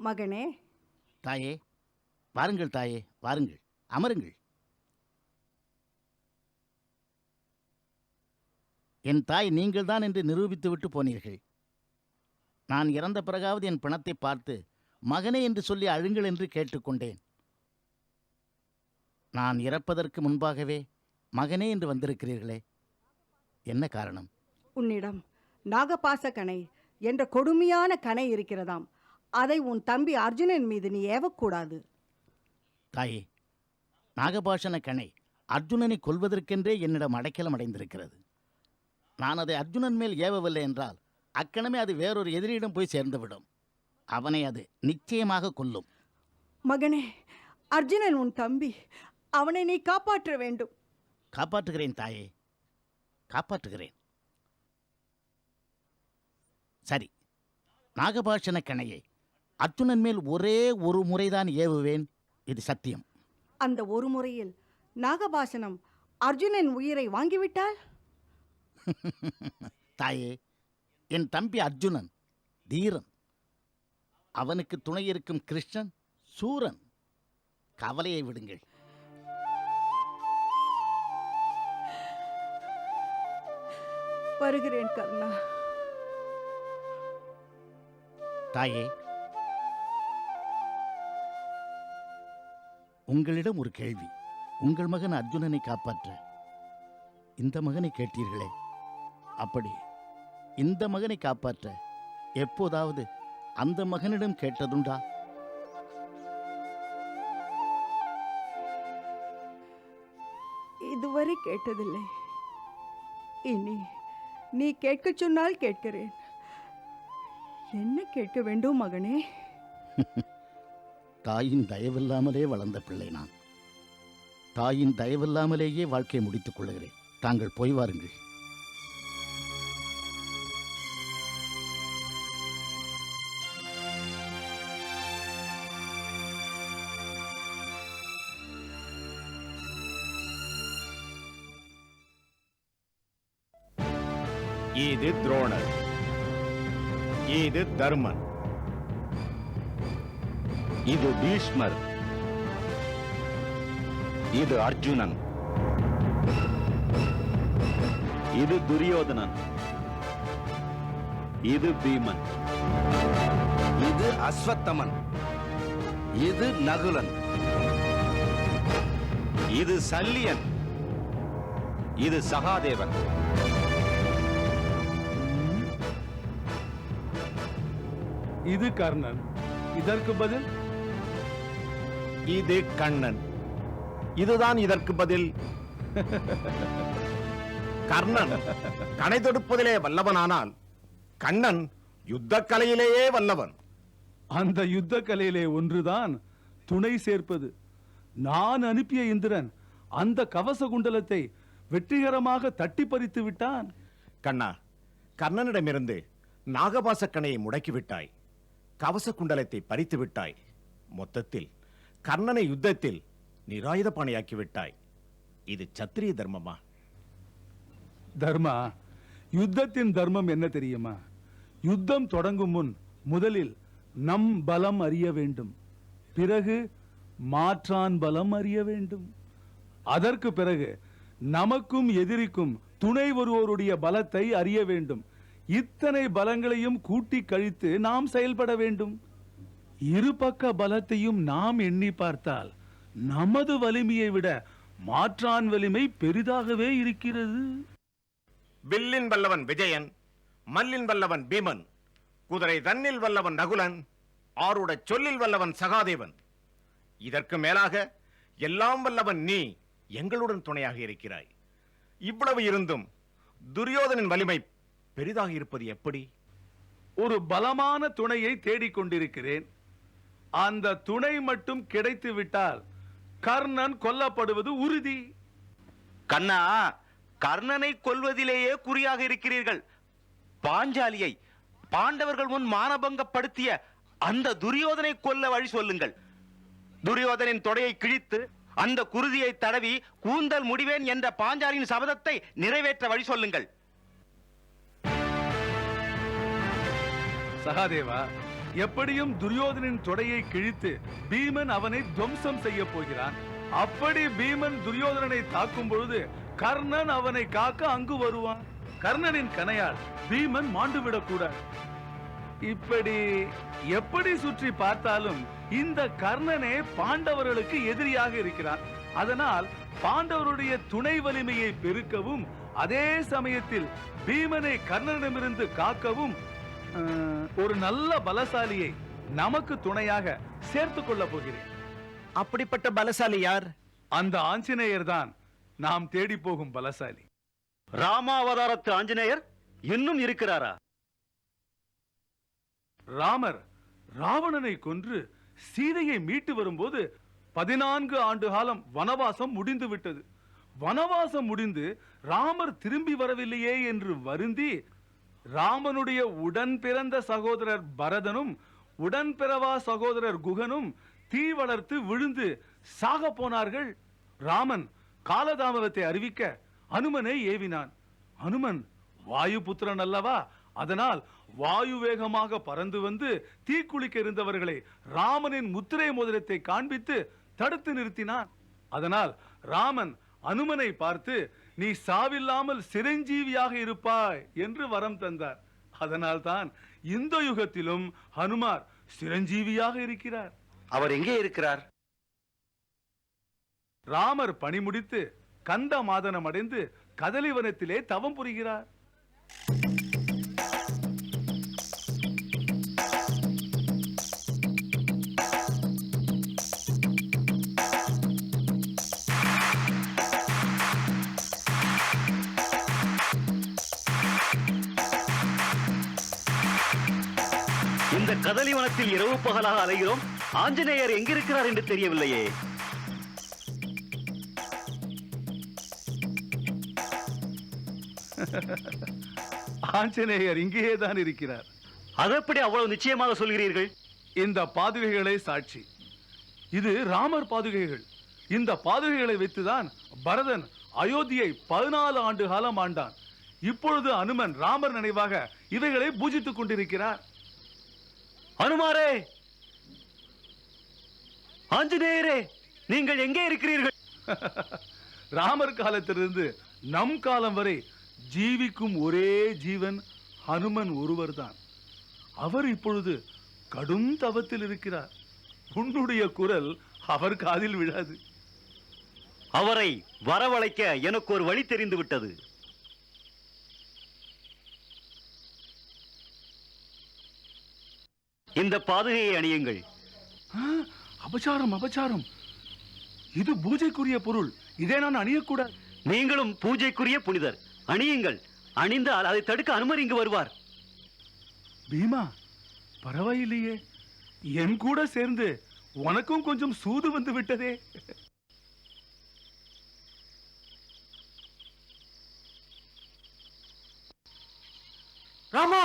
மகனே. தாயே, வாருங்கள் தாயே, வாருங்கள், அமருங்கள். என் தாய் நீங்கள்தான் என்று நிரூபித்து விட்டு போனீர்கள். நான் இறந்த பிறகாவது என் பிணத்தை பார்த்து மகனே என்று சொல்லி அழுங்கள் என்று கேட்டுக்கொண்டேன். நான் இறப்பதற்கு முன்பாகவே மகனே என்று வந்திருக்கிறீர்களே, என்ன காரணம்? உன்னிடம் நாகபாச கணை என்ற கொடுமையான கணை இருக்கிறதாம். அதை உன் தம்பி அர்ஜுனன் மீது நீ ஏவக்கூடாது. தாயே, நாகபாஷன கணை அர்ஜுனனை கொல்வதற்கென்றே என்னிடம் அடைக்கலம் அடைந்திருக்கிறது. நான் அதை அர்ஜுனன் மேல் ஏவவில்லை என்றால் அக்கணமே அது வேறொரு எதிரியிடம் போய் சேர்ந்துவிடும். அவனை அது நிச்சயமாக கொல்லும். மகனே, அர்ஜுனன் உன் தம்பி. அவனை நீ காப்பாற்ற வேண்டும். காப்பாற்றுகிறேன் தாயே, காப்பாற்றுகிறேன். சரி, நாகபாஷன கணையை அர்ஜுனன் மேல் ஒரே ஒரு முறைதான் ஏவுவேன், இது சத்தியம். அந்த ஒரு முறையில் நாகபாசனம் அர்ஜுனன் உயிரை வாங்கிவிட்டால்? தாயே, என் தம்பி அர்ஜுனன் தீரன். அவனுக்கு துணை இருக்கும் கிருஷ்ணன் சூரன். கவலையை விடுங்கள். வருகிறேன் கர்ணா. தாயே, உங்களிடம் ஒரு கேள்வி. உங்கள் மகன் அர்ஜுனனை காப்பாற்ற இந்த மகனை கேட்டீர்களே, அப்படி இந்த மகனை காப்பாற்ற எப்போதாவது அந்த மகனிடம் கேட்டதுண்டா? இதுவரை கேட்டதில்லை. இனி நீ கேட்க சொன்னால் கேட்கிறேன். என்ன கேட்க வேண்டும் மகனே? தாயின் தயவில்லாமலே வளர்ந்த பிள்ளை நான். தாயின் தயவில்லாமலேயே வாழ்க்கையை முடித்துக் கொள்கிறேன். தாங்கள் போய் வாருங்கள். இது துரோணர், இது தர்மன், இது பீஷ்மர், இது அர்ஜுனன், இது துரியோதனன், இது பீமன், இது அஸ்வத்தமன், இது நகுலன், இது சல்லியன், இது சகாதேவன். இது கர்ணன். இதற்கு பதில்? இது கண்ணன். இதுதான் இதற்கு பதில். கர்ணன் கணை தொடுப்பதிலே வல்லவனானால் கண்ணன் யுத்த கலையிலேயே வல்லவன். அந்த யுத்த கலையிலே ஒன்றுதான் துணை சேர்ப்பது. நான் அனுப்பிய இந்திரன் அந்த கவச குண்டலத்தை வெற்றிகரமாக தட்டி பறித்து விட்டான். கண்ணா, கர்ணனிடமிருந்து நாகபாச கணையை முடக்கிவிட்டாய், கவச குண்டலத்தை பறித்து விட்டாய். மொத்தத்தில் கர்ணனை யுத்தத்தில் நிராயுத பாணியாக்கி விட்டாய். இது சத்திரிய தர்மமா? தர்மா, யுத்தத்தின் தர்மம் என்ன தெரியுமா? யுத்தம் தொடங்கும் முன் முதலில் நம் பலம் அறிய வேண்டும். பிறகு மாற்றான் பலம் அறிய வேண்டும். அதற்கு பிறகு நமக்கும் எதிரிக்கும் துணை வருவோருடைய பலத்தை அறிய வேண்டும். இத்தனை பலங்களையும் கூட்டி கழித்து நாம் செயல்பட வேண்டும். இருபக்க பலத்தையும் நாம் எண்ணி பார்த்தால் நமது வலிமையை விட மாற்றான் வலிமை பெரிதாகவே இருக்கிறது. வில்லின் வல்லவன் விஜயன், மல்லின் வல்லவன் பீமன், குதிரை தன்னில் வல்லவன் நகுலன், ஆருட சொல்லில் வல்லவன் சகாதேவன். இதற்கு மேலாக எல்லாம் வல்லவன் நீ எங்களுடன் துணையாக இருக்கிறாய். இவ்வளவு இருந்தும் துரியோதனின் வலிமை பெரிதாக இருப்பது எப்படி? ஒரு பலமான துணையை தேடிக்கொண்டிருக்கிறேன். அந்த துணை மட்டும் கிடைத்து விட்டால் கர்ணன் கொல்லப்படுவது உறுதி. கண்ணா, கர்ணனை கொல்வதிலேயே குறியாக இருக்கிறீர்கள். பாஞ்சாலியை பாண்டவர்கள் முன் மானபங்கப்படுத்திய அந்த துரியோதனை கொல்ல வழி சொல்லுங்கள். துரியோதனின் தொடையை கிழித்து அந்த குருதியை தடவி கூந்தல் முடிவேன் என்ற பாஞ்சாலியின் சபதத்தை நிறைவேற்ற வழி சொல்லுங்கள். சகாதேவா, எப்படியும் துரியோதனின் தொடையை கிழித்து பீமன் அவனை துவம்சம் செய்ய போகிறான். அப்படி பீமன் துரியோதனனை தாக்கும் பொழுது கர்ணன் அவனை காக்க அங்கு வருவான். கர்ணனின் கணையால் பீமன் மாண்டுவிடக் கூடாது. இப்படி எப்படி சுற்றி பார்த்தாலும் இந்த கர்ணனே பாண்டவர்களுக்கு எதிரியாக இருக்கிறான். அதனால் பாண்டவருடைய துணை வலிமையை பெருக்கவும் அதே சமயத்தில் பீமனை கர்ணனிடமிருந்து காக்கவும் ஒரு நல்ல பலசாலியை நமக்கு துணையாக சேர்த்துக் கொள்ள போகிறேன். அப்படிப்பட்ட பலசாலி யார்? அந்த ஆஞ்சநேயர் தான் நாம் தேடி போகும் பலசாலி. ராமாவதாரத்து ஆஞ்சநேயர் இன்னும் இருக்கிறாரா? ராமர் ராவணனை கொன்று சீதையை மீட்டு வரும்போது 14 ஆண்டு காலம் வனவாசம் முடிந்து விட்டது. வனவாசம் முடிந்து ராமர் திரும்பி வரவில்லையே என்று வருந்தி ராமனுடைய உடன் பிறந்த சகோதரர் பரதனும் உடன் பிறவா சகோதரர் குகனும் தீ வளர்த்து விழுந்து சாக போனார்கள். ராமன் காலதாமதத்தை அறிவிக்க அனுமனை ஏவினான். அனுமன் வாயு புத்திரன் அல்லவா? அதனால் வாயு வேகமாக பறந்து வந்து தீக்குளிக்க இருந்தவர்களை ராமனின் முத்திரை மோதிரத்தை காண்பித்து தடுத்து நிறுத்தினான். அதனால் ராமன் அனுமனை பார்த்து, நீ சாவில்லாமல் சிரஞ்சீவியாக இருப்பாய் என்று வரம் தந்தார். அதனால் தான் இந்த யுகத்திலும் ஹனுமார் சிரஞ்சீவியாக இருக்கிறார். அவர் எங்கே இருக்கிறார்? ராமர் பணி முடித்து கந்த மாதனம் அடைந்து கதலிவனத்திலே தவம் புரிகிறார். இந்த கதலிவனத்தில் இரவு பகலாக அலைகிறோம். ஆஞ்சநேயர் எங்கிருக்கிறார் என்று தெரியவில்லையே. ஆஞ்சநேயர் இங்கேயே தான் இருக்கிறார். அதெப்படி அவ்வளவு நிச்சயமாக சொல்கிறீர்கள்? இந்த பாதுகைகளே சாட்சி. இது ராமர் பாதுகைகள். இந்த பாதுகைகளை வைத்துதான் பரதன் அயோத்தியை 14 ஆண்டு காலம் ஆண்டான். இப்பொழுது அனுமன் ராமர் நினைவாக இவைகளை பூஜித்துக் கொண்டிருக்கிறார். அனுமாரே, ஆஞ்சநேயரே, நீங்கள் எங்கே இருக்கிறீர்கள்? ராமர் காலத்திலிருந்து நம் காலம் வரை ஜீவிக்கும் ஒரே ஜீவன் ஹனுமன் ஒருவர்தான். அவர் இப்பொழுது கடும் தவத்தில் இருக்கிறார். உன்னுடைய குரல் அவர் காதில் விழாது. அவரை வரவழைக்க எனக்கு ஒரு வழி தெரிந்து விட்டது. இந்த பாதுகையை அணியுங்கள். அபச்சாரம், அபச்சாரம். இது பூஜைக்குரிய பொருள். இதை நான் அணியக்கூடாது. நீங்களும் பூஜைக்குரிய புனிதர். அணியுங்கள். அணிந்தால் அதை தடுக்க அனுமர் இங்கு வருவார். பீமா, பரவாயில்லையே. என் கூட சேர்ந்து உனக்கும் கொஞ்சம் சூது வந்து விட்டதே. ராமா,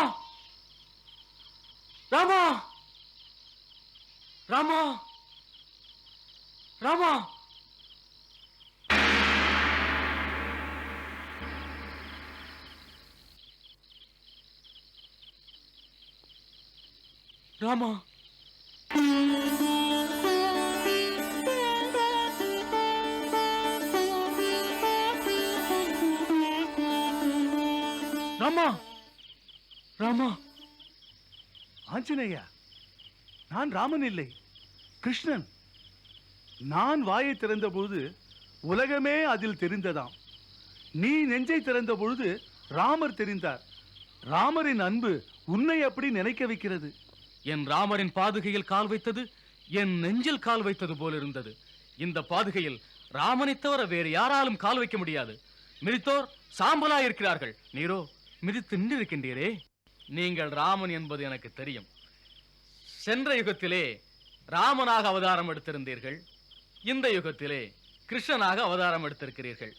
ராமா, ராமா, ராமா. ராமா, ராமா, ராமா. ஆஞ்சநேயா, நான் ராமன் இல்லை, கிருஷ்ணன். நான் வாயை திறந்த பொழுது உலகமே அதில் தெரிந்ததாம். நீ நெஞ்சை திறந்த பொழுது ராமர் தெரிந்தார். ராமரின் அன்பு உன்னை அப்படி நினைக்க வைக்கிறது. என் ராமரின் பாதுகையில் கால் வைத்தது என் நெஞ்சில் கால் வைத்தது போல் இருந்தது. இந்த பாதுகையில் ராமனை தவிர வேறு யாராலும் கால் வைக்க முடியாது. மிதித்தோர் சாம்பலாய் இருக்கிறார்கள். நீரோ மிதித்து நின்றிருக்கின்றீரே. நீங்கள் ராமன் என்பது எனக்கு தெரியும். சென்ற யுகத்திலே ராமனாக அவதாரம் எடுத்திருந்தீர்கள். இந்த யுகத்திலே கிருஷ்ணனாக அவதாரம் எடுத்திருக்கிறீர்கள்.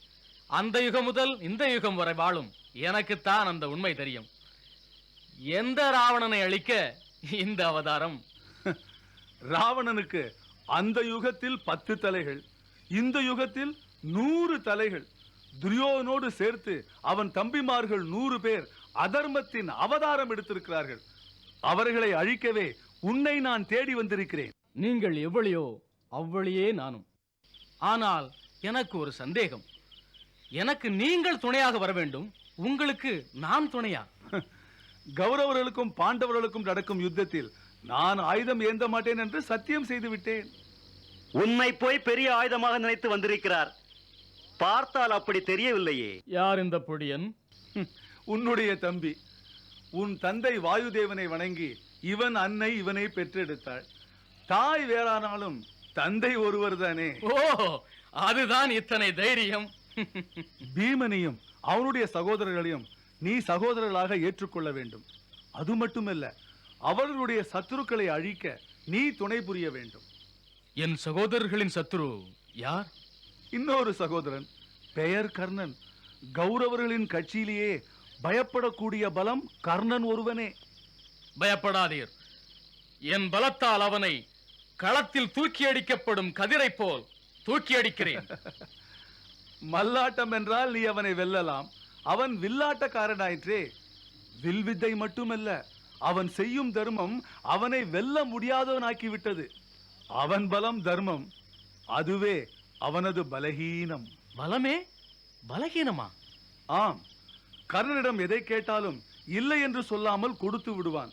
அந்த யுகம் முதல் இந்த யுகம் வரை வாழும் எனக்குத்தான் அந்த உண்மை தெரியும். எந்த ராவணனை அழிக்க இந்த அவதாரம்? ராவணனுக்கு அந்த யுகத்தில் 10 தலைகள், இந்த யுகத்தில் 100 தலைகள். துரியோதனோடு சேர்த்து அவன் தம்பிமார்கள் 100 பேர் அதர்மத்தின் அவதாரம் எடுத்திருக்கிறார்கள். அவர்களை அழிக்கவே உன்னை நான் தேடி வந்திருக்கிறேன். நீங்கள் எவ்வளியோ அவ்வளியே நானும். ஆனால் எனக்கு ஒரு சந்தேகம். எனக்கு நீங்கள் துணையாக வர வேண்டும், உங்களுக்கு நான் துணையா? கௌரவர்களுக்கும் பாண்டவர்களுக்கும் நடக்கும் யுத்தத்தில் நான் ஆயுதம் ஏந்த மாட்டேன் என்று சத்தியம் செய்து விட்டேன். உன்னை போய் பெரிய ஆயுதமாக நினைத்து வந்திருக்கிறார். பார்த்தால் அப்படி தெரியவில்லையே. யார் இந்த பொடியன்? உன்னுடைய தம்பி. உன் தந்தை வாயுதேவனை வணங்கி இவன் அன்னை இவனை பெற்றெடுத்தாள். தாய் வேறானாலும் தந்தை ஒருவர் தானே. ஓ, அதுதான் இத்தனை தைரியம். பீமனையும் அவனுடைய சகோதரர்களையும் நீ சகோதரர்களாக ஏற்றுக்கொள்ள வேண்டும். அது மட்டுமல்ல, அவர்களுடைய சத்துருக்களை அழிக்க நீ துணை புரிய வேண்டும். என் சகோதரர்களின் சத்துரு யார்? இன்னொரு சகோதரன், பெயர் கர்ணன். கௌரவர்களின் கட்சியிலேயே பயப்படக்கூடிய பலம் கர்ணன் ஒருவனே. பயப்படாதீர். என் பலத்தால் அவனை களத்தில் தூக்கி அடிக்கப்படும் கதிரை போல் தூக்கி அடிக்கிறேன். மல்லாட்டம் என்றால் நீ அவனை வெல்லலாம். அவன் வில்லாட்டக்காரனாயிற்றே. வில்வித்தை மட்டுமல்ல, அவன் செய்யும் தர்மம் அவனை வெல்ல முடியாதவனாக்கிவிட்டது. அவன் பலம் தர்மம், அதுவே அவனது பலகீனம். பலமே பலகீனமா? ஆம், கர்ணனிடம் எதை கேட்டாலும் இல்லை என்று சொல்லாமல் கொடுத்து விடுவான்.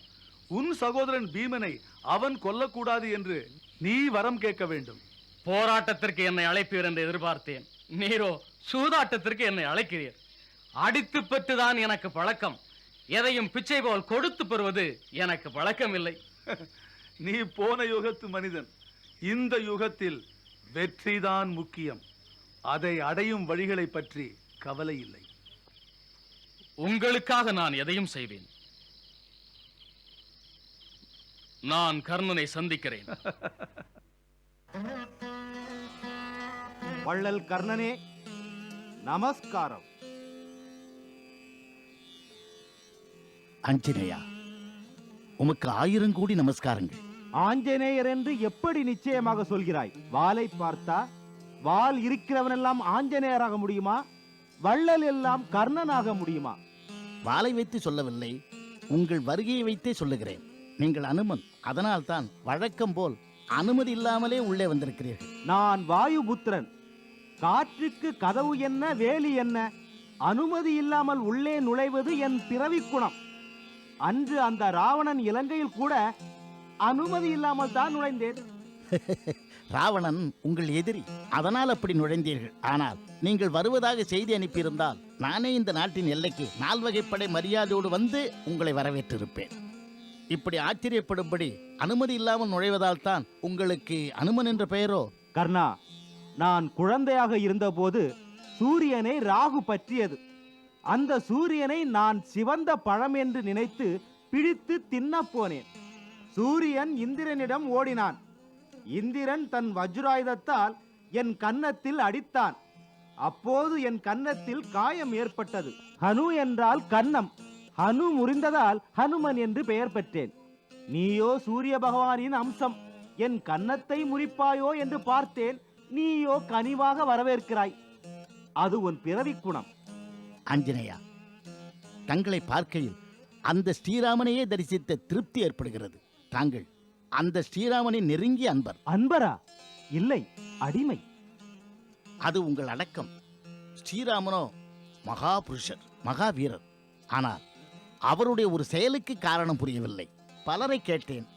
உன் சகோதரன் பீமனை அவன் கொல்லக்கூடாது என்று நீ வரம் கேட்க வேண்டும். போராட்டத்திற்கு என்னை அழைப்பீர் என்று எதிர்பார்த்தேன். நீரோ சூதாட்டத்திற்கு என்னை அழைக்கிறீர். அடித்து பெற்றுதான் எனக்கு பழக்கம். எதையும் பிச்சை போல் கொடுத்து பெறுவது எனக்கு பழக்கம் இல்லை. நீ போன யுகத்து மனிதன். இந்த யுகத்தில் வெற்றிதான் முக்கியம். அதை அடையும் வழிகளை பற்றி கவலை இல்லை. உங்களுக்காக நான் எதையும் செய்வேன். நான் கர்ணனை சந்திக்கிறேன். வள்ளல் கர்ணனே, நமஸ்காரம். ஆஞ்சநேயா, உமக்கு 1000 கோடி நமஸ்காரங்கள். ஆஞ்சநேயர் என்று எப்படி நிச்சயமாக சொல்கிறாய்? வாளை பார்த்தா வாள் இருக்கிறவனெல்லாம் ஆஞ்சநேயராக முடியுமா? வள்ளல் எல்லாம் கர்ணனாக முடியுமா? வாளை வைத்து சொல்லவில்லை, உங்கள் வருகையை வைத்தே சொல்லுகிறேன். நீங்கள் அனுமன், அதனால் தான் வழக்கம் போல் அனுமதி இல்லாமலே உள்ளே வந்திருக்கிறீர்கள். நான் வாயுபுத்திரன். காற்றுக்கு கதவு என்ன, வேலி என்ன? அனுமதி இல்லாமல் உள்ளே நுழைவது என் பிறவி குணம். அன்று அந்த ராவணன் இலங்கையில் கூட அனுமதி இல்லாமல் தான் நுழைந்தேன். ராவணன் உங்கள் எதிரி, அதனால் அப்படி நுழைந்தீர்கள். ஆனால் நீங்கள் வருவதாக செய்தி அனுப்பியிருந்தால் நானே இந்த நாட்டின் எல்லைக்கு 4 வகைப்படை மரியாதையோடு வந்து உங்களை வரவேற்றிருப்பேன். இப்படி ஆச்சரியப்படும்படி அனுமதி இல்லாமல் நுழைவதால் தான் உங்களுக்கு அனுமன் என்ற பெயரோ? கர்ணா, நான் குழந்தையாக இருந்தபோது சூரியனை ராகு பற்றியது. அந்த சூரியனை நான் சிவந்த பழம் என்று நினைத்து பிடித்து தின்னப் போனேன். சூரியன் இந்திரனிடம் ஓடினான். இந்திரன் தன் வஜ்ராயுதத்தால் என் கன்னத்தில் அடித்தான். அப்போது என் கன்னத்தில் காயம் ஏற்பட்டது. ஹனு என்றால் கன்னம். ஹனு முறிந்ததால் ஹனுமன் என்று பெயர் பெற்றேன். நீயோ சூரிய பகவானின் அம்சம். என் கன்னத்தை முறிப்பாயோ என்று பார்த்தேன். நீயோ கனிவாக வரவேற்கிறாய். அது உன் பிறவி குணம். ஆஞ்சநேயா, தங்களை பார்க்கையில் அந்த ஸ்ரீராமனையே தரிசித்த திருப்தி ஏற்படுகிறது. தாங்கள் அந்த ஸ்ரீராமனின் நெருங்கிய அன்பர். அன்பரா? இல்லை, அடிமை. அது உங்கள் அடக்கம். ஸ்ரீராமனோ மகாபுருஷர், மகாவீரர். ஆனால் அவருடைய ஒரு செயலுக்கு காரணம் புரியவில்லை. பலரை கேட்டேன்.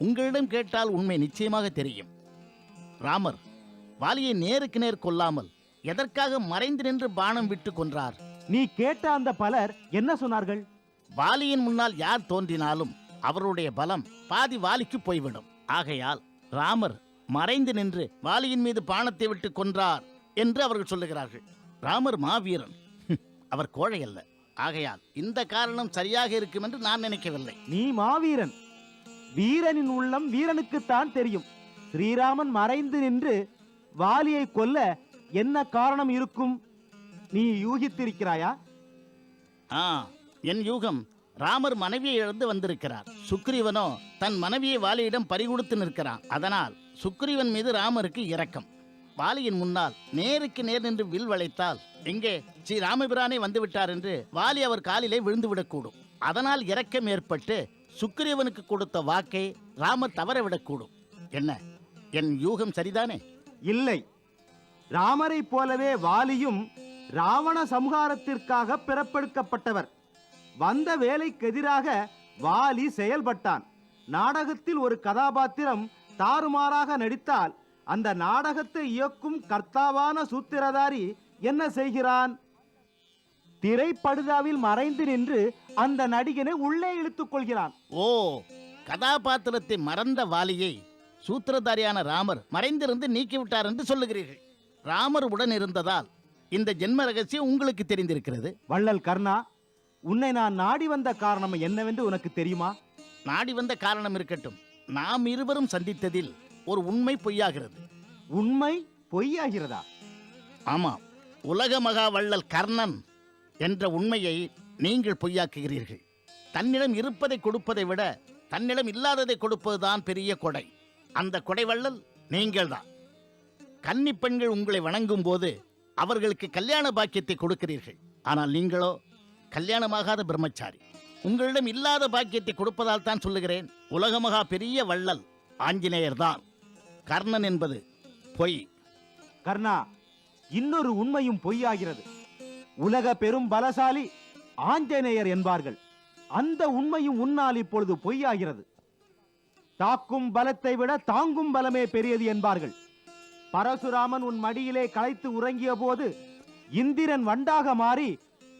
உங்களிடம் கேட்டால் உண்மை நிச்சயமாக தெரியும். ராமர் வாலியை நேருக்கு நேர் கொல்லாமல் எதற்காக மறைந்து நின்று பானம் விட்டு கொன்றார்? நீ கேட்ட அந்த பலர் என்ன சொன்னார்கள்? வாலியின் முன்னால் யார் தோன்றினாலும் அவருடைய பலம் பாதி வாலிக்கு போய்விடும். ஆகையால் ராமர் மறைந்து நின்று வாலியின் மீது பானத்தை விட்டு கொன்றார் என்று அவர்கள் சொல்லுகிறார்கள். ராமர் மாவீரன், அவர் கோழை அல்ல. ஆகையால் இந்த காரணம் சரியாக இருக்கும் என்று நான் நினைக்கவில்லை. நீ மாவீரன். வீரனின் உள்ளம் வீரனுக்குத்தான் தெரியும். ஸ்ரீராமன் மறைந்து நின்று வாலியை கொல்ல என்ன காரணம் இருக்கும்? நீ யூகித்திருக்கிறாயா? என் யூகம், ராமர் மனைவியை இழந்து வந்திருக்கிறார். சுக்ரீவனோ தன் மனைவியை வாலியிடம் பறிகொடுத்து நிற்கிறான். அதனால் சுக்ரீவன் மீது ராமருக்கு இரக்கம். வாலியின் முன்னால் நேருக்கு நேர் நின்று வில் வளைத்தால் எங்கே ஸ்ரீ ராமபிரானே வந்துவிட்டார் என்று வாலி அவர் காலிலே விழுந்து விடக்கூடும். அதனால் இரக்கம் ஏற்பட்டு சுக்கிரீவனுக்கு கொடுத்த வாக்கை ராமர் தவறவிடக்கூடும். என்ன, என் யூகம் சரிதானே? இல்லை, ராமரைப் போலவே வாலியும் ராவண சம்ஹாரத்திற்காக பிறப்பெடுக்கப்பட்டவர். வந்த வேலைக்கு எதிராக வாலி செயல்பட்டான். நாடகத்தில் ஒரு கதாபாத்திரம் தாறுமாறாக நடித்தால் அந்த நாடகத்தை இயக்கும் கர்த்தாவான சூத்திரதாரி என்ன செய்கிறான்? திரைப்படுதாவில் மறைந்து நின்று அந்த நடிகனை உள்ளே இழுத்துக் கொள்கிறான். ஓ, கதாபாத்திரத்தை மறந்த வாலியை சூத்திரதாரியான ராமர் மறைந்திருந்து நீக்கிவிட்டார் என்று சொல்லுகிறீர்கள். ராமர் உடன் இருந்ததால் இந்த ஜென்ம ரகசியம் உங்களுக்கு தெரிந்திருக்கிறது. வள்ளல் கர்ணா, உன்னை நான் நாடி வந்த காரணம் என்னவென்று உனக்கு தெரியுமா? நாடி வந்த காரணம் இருக்கட்டும், நாம் இருவரும் சந்தித்ததில் ஒரு உண்மை பொய்யாகிறது. உண்மை பொய்யாகிறதா? ஆமாம், உலக மகா வள்ளல் கர்ணன் என்ற உண்மையை நீங்கள் பொய்யாக்குகிறீர்கள். தன்னிடம் இருப்பதை கொடுப்பதை விட தன்னிடம் இல்லாததை கொடுப்பதுதான் பெரிய கொடை. அந்த கொடை வள்ளல் நீங்கள்தான். கன்னி பெண்கள் உங்களை வணங்கும் போது அவர்களுக்கு கல்யாண பாக்கியத்தை கொடுக்கிறீர்கள். ஆனால் நீங்களோ கல்யாணமாகாத பிரம்மச்சாரி. உங்களிடம் இல்லாத பாக்கியத்தை கொடுப்பதால் தான் சொல்லுகிறேன், உலகமகா பெரிய வள்ளல் ஆஞ்சநேயர் தான். கர்ணன் என்பது பொய். கர்ணா, இன்னொரு உண்மையும் பொய்யாகிறது. உலக பெரும் பலசாலி ஆஞ்சநேயர் என்பார்கள். அந்த உண்மையும் உன்னால் இப்பொழுது பொய்யாகிறது. தாக்கும் பலத்தை விட தாங்கும் பலமே பெரியது என்பார்கள். பரசுராமன் உன் மடியிலே களைத்து உறங்கிய போது இந்திரன் வண்டாக மாறி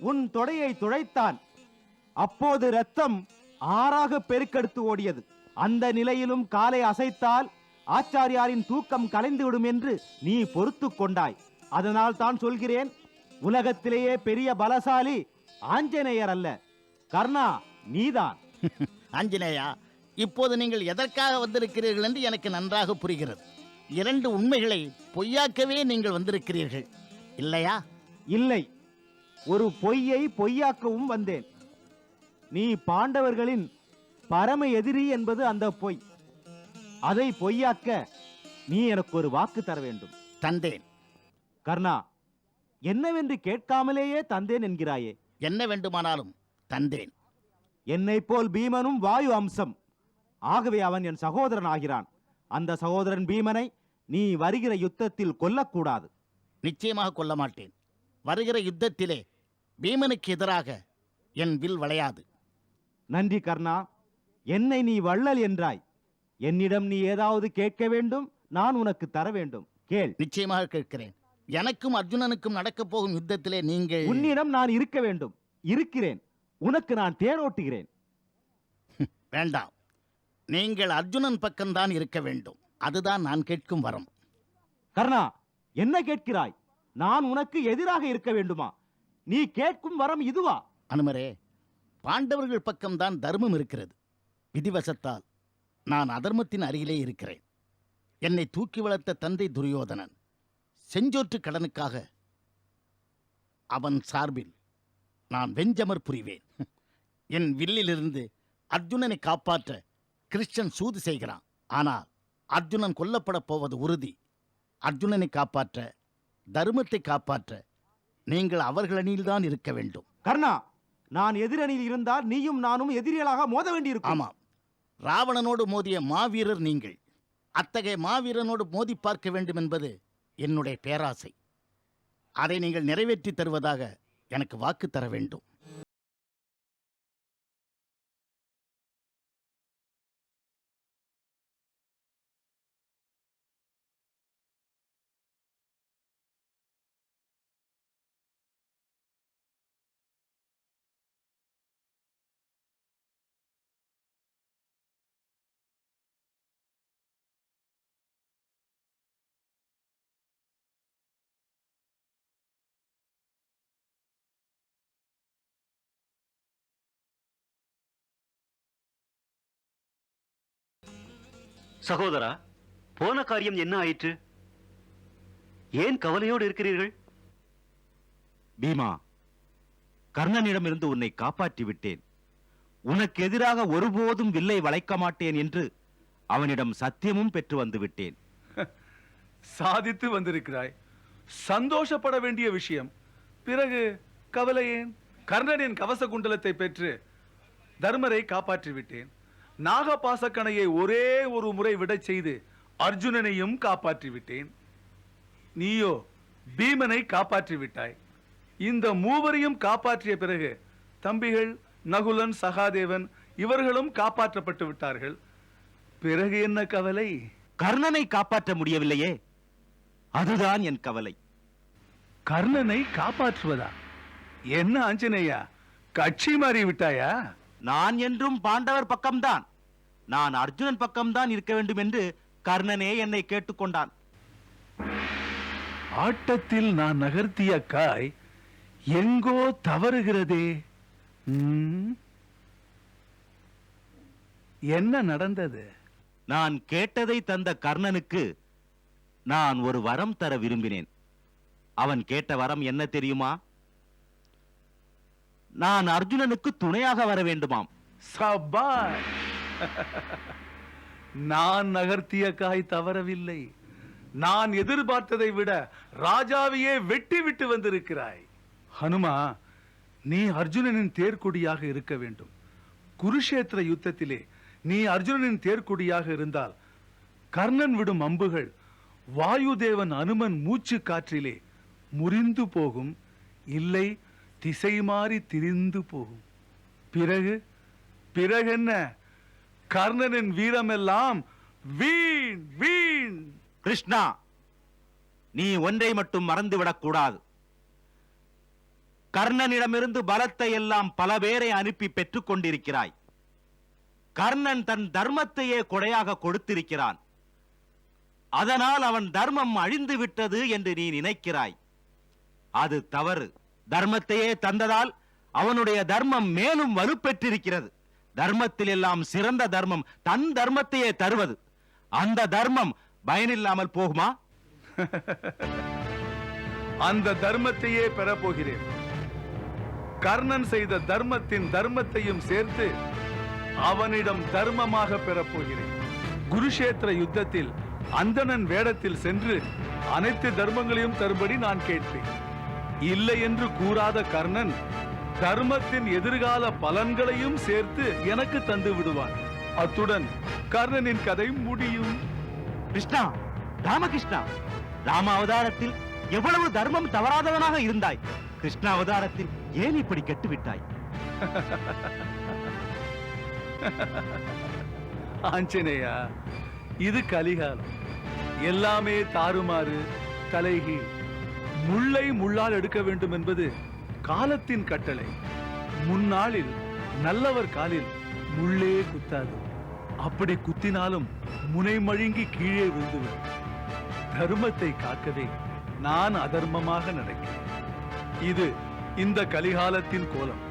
உன் தொடையை துளைத்தான். அப்போது ரத்தம் ஆறாக பெருக்கெடுத்து ஓடியது. அந்த நிலையிலும் காலை அசைத்தால் ஆச்சாரியாரின் தூக்கம் கலைந்துவிடும் என்று நீ பொறுத்து கொண்டாய். அதனால் தான் சொல்கிறேன், உலகத்திலேயே பெரிய பலசாலி ஆஞ்சநேயர் அல்ல, கர்ணா நீதான். ஆஞ்சநேயா, இப்போது நீங்கள் எதற்காக வந்திருக்கிறீர்கள் என்று எனக்கு நன்றாக புரிகிறது. 2 உண்மைகளை பொய்யாக்கவே நீங்கள் வந்திருக்கிறீர்கள், இல்லையா? இல்லை, ஒரு பொய்யை பொய்யாக்கவும் வந்தேன். நீ பாண்டவர்களின் பரம எதிரி என்பது அந்த பொய். அதை பொய்யாக்க நீ எனக்கு ஒரு வாக்கு தர வேண்டும். தந்தேன். கர்ணா, என்னவென்று கேட்காமலேயே தந்தேன் என்கிறாயே. என்ன வேண்டுமானாலும் தந்தேன். என்னை போல் பீமனும் வாயு அம்சம். ஆகவே அவன் என் சகோதரன் ஆகிறான். அந்த சகோதரன் பீமனை நீ வருகிற யுத்தத்தில் கொல்லக்கூடாது. நிச்சயமாக கொல்ல மாட்டேன். வருகிற யுத்தத்திலே பீமனுக்கு எதிராக என் வில் வளையாது. நன்றி கர்ணா. என்னை நீ வள்ளல் என்றாய். என்னிடம் நீ ஏதாவது கேட்க வேண்டும், நான் உனக்கு தர வேண்டும். கேள். நிச்சயமாக கேட்கிறேன். எனக்கும் அர்ஜுனனுக்கும் நடக்கப் போகும் யுத்தத்திலே நீங்கள்... உன்னிடம் நான் இருக்க வேண்டும். இருக்கிறேன். உனக்கு நான் தேரோட்டுகிறேன். வேண்டாம், நீங்கள் அர்ஜுனன் பக்கம்தான் இருக்க வேண்டும். அதுதான் நான் கேட்கும் வரம். கர்ணா, என்ன கேட்கிறாய்? நான் உனக்கு எதிராக இருக்க வேண்டுமா? நீ கேட்கும் வரம் இதுவா? அனுமரே, பாண்டவர்கள் பக்கம்தான் தர்மம் இருக்கிறது. விதிவசத்தால் நான் அதர்மத்தின் அருகிலே இருக்கிறேன். என்னை தூக்கி வளர்த்த தந்தை துரியோதனன் செஞ்சோற்று கடனுக்காக அவன் சார்பில் நான் வெஞ்சமர் புரிவேன். என் வில்லிலிருந்து அர்ஜுனனை காப்பாற்ற கிருஷ்ணன் சூது செய்கிறான். ஆனால் அர்ஜுனன் கொல்லப்பட போவது உறுதி. அர்ஜுனனை காப்பாற்ற, தர்மத்தை காப்பாற்ற நீங்கள் அவர்கள் அணியில்தான் இருக்க வேண்டும். கர்ணா, நான் எதிரணியில் இருந்தால் நீயும் நானும் எதிரிகளாக மோத வேண்டியிருக்கும். ஆமாம், ராவணனோடு மோதிய மாவீரர் நீங்கள். அத்தகைய மாவீரனோடு மோதி பார்க்க வேண்டும் என்பது என்னுடைய பேராசை. அதை நீங்கள் நிறைவேற்றி தருவதாக எனக்கு வாக்கு தர வேண்டும். சகோதரா, போன காரியம் என்ன ஆயிற்று? ஏன் கவலையோடு இருக்கிறீர்கள்? பீமா, கர்ணனிடமிருந்து உன்னை காப்பாற்றி விட்டேன். உனக்கு எதிராக ஒருபோதும் வில்லை வளைக்க மாட்டேன் என்று அவனிடம் சத்தியமும் பெற்று வந்து விட்டேன். சாதித்து வந்திருக்கிறாய். சந்தோஷப்பட வேண்டிய விஷயம். பிறகு கவலை ஏன்? கர்ணனின் கவச குண்டலத்தை பெற்று தர்மரை காப்பாற்றி விட்டேன். நாகபாசக்கணையை ஒரே ஒரு முறை விடச் செய்து அர்ஜுனனையும் காப்பாற்றி விட்டேன். நீயோ பீமனை காப்பாற்றி விட்டாய். இந்த மூவரையும் காப்பாற்றிய பிறகு தம்பிகள் நகுலன், சகாதேவன் இவர்களும் காப்பாற்றப்பட்டு விட்டார்கள். பிறகு என்ன கவலை? கர்ணனை காப்பாற்ற முடியவில்லையே, அதுதான் என் கவலை. கர்ணனை காப்பாற்றுவதா? என்ன ஆஞ்சநேயா, கட்சி மாறி விட்டாயா? நான் என்றும் பாண்டவர் பக்கம்தான். நான் அர்ஜுனன் பக்கம்தான் இருக்க வேண்டும் என்று கர்ணனே என்னை கேட்டுக்கொண்டான். ஆட்டத்தில் நான் நகர்த்திய காய் எங்கோ தவறுகிறதே. என்ன நடந்தது? நான் கேட்டதை தந்த கர்ணனுக்கு நான் ஒரு வரம் தர விரும்பினேன். அவன் கேட்ட வரம் என்ன தெரியுமா? நான் அர்ஜுனனுக்கு துணையாக வர வேண்டுமாம். சபாஷ்! நான் நகர்த்திய காய் தவறவில்லை. நான் எதிர்பார்த்ததை விட ராஜாவையே வெட்டி விட்டு வந்திருக்கிறாய். ஹனுமா, நீ அர்ஜுனனின் தேர்கொடியாக இருக்க வேண்டும். குருஷேத்திர யுத்தத்திலே நீ அர்ஜுனனின் தேர்கொடியாக இருந்தால் கர்ணன் விடும் அம்புகள் வாயுதேவன் அனுமன் மூச்சு காற்றிலே முறிந்து போகும், இல்லை திசை மாறி திரிந்து போகும். பிறகென்ன? கர்ணனின் வீரமெல்லாம் வீண் வீண். கிருஷ்ணா, நீ ஒன்றை மட்டும் மறந்துவிடக் கூடாது. கர்ணனிடமிருந்து பலத்தை எல்லாம் பல பேரை அனுப்பி பெற்றுக் கொண்டிருக்கிறாய். கர்ணன் தன் தர்மத்தையே கொடையாக கொடுத்திருக்கிறான். அதனால் அவன் தர்மம் அழிந்து விட்டது என்று நீ நினைக்கிறாய். அது தவறு. தர்மத்தையே தந்ததால் அவனுடைய தர்மம் மேலும் வலுப்பெற்றிருக்கிறது. தர்மத்தில் எல்லாம் சிறந்த தர்மம் தன் தர்மத்தையே தருவது. அந்த தர்மம் பயனில்லாமல் போகுமா? அந்த தர்மத்தையே பெறப்போகிறேன். கர்ணன் செய்த தர்மத்தின் தர்மத்தையும் சேர்த்து அவனிடம் தர்மமாக பெறப்போகிறேன். குருஷேத்திர யுத்தத்தில் அந்தணன் வேடத்தில் சென்று அனைத்து தர்மங்களையும் தரும்படி நான் கேட்பேன். இல்லை என்று கூறாத கர்ணன் தர்மத்தின் எதிர்கால பலன்களையும் சேர்த்து எனக்கு தந்து விடுவான். அத்துடன் கர்ணனின் கதை முடியும். கிருஷ்ணா, ராமகிருஷ்ணா, ராம அவதாரத்தில் எவ்வளவு தர்மம் தவறாதவனாக இருந்தாய். கிருஷ்ண அவதாரத்தில் ஏன் இப்படி கெட்டுவிட்டாய்? ஆஞ்சநேயா, இது கலிகாலம். எல்லாமே தாறுமாறு, தலைகீழ். முள்ளை முள்ளால் எடுக்க வேண்டும் என்பது காலத்தின் கட்டளை. முன்னாளில் நல்லவர் காலில் முள்ளே குத்தாது. அப்படி குத்தினாலும் முனை மழுங்கி கீழே விழுந்துவிடும். தர்மத்தை காக்கவே நான் அதர்மமாக நடக்கிறேன். இது இந்த கலிகாலத்தின் கோலம்.